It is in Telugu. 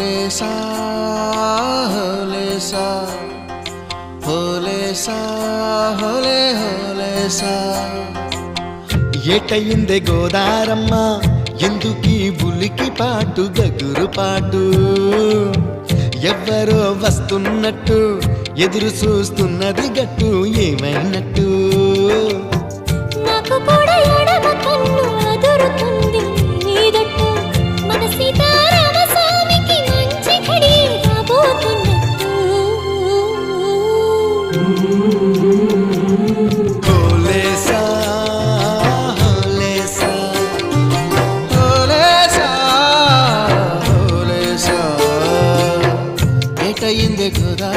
లేసా హోలేసా హోలేసా హోలే హోలేసా ఏటయిందే గోదారమ్మ ఎందుకీ ఉలికి పాటు గగురు పాటు ఎవ్వరో వస్తున్నట్టు ఎదురు చూస్తున్నది గట్టు ఏమైనట్టు నాకు కూడా ఎడమ కన్ను అదురుతుంది నీదట్టు మన సీతారామ స్వామికి మంచి ఘడి రాబోతున్నట్టు హోలేసా హోలేసా హోలేసా హోలేసా ఏటయిందే గోదా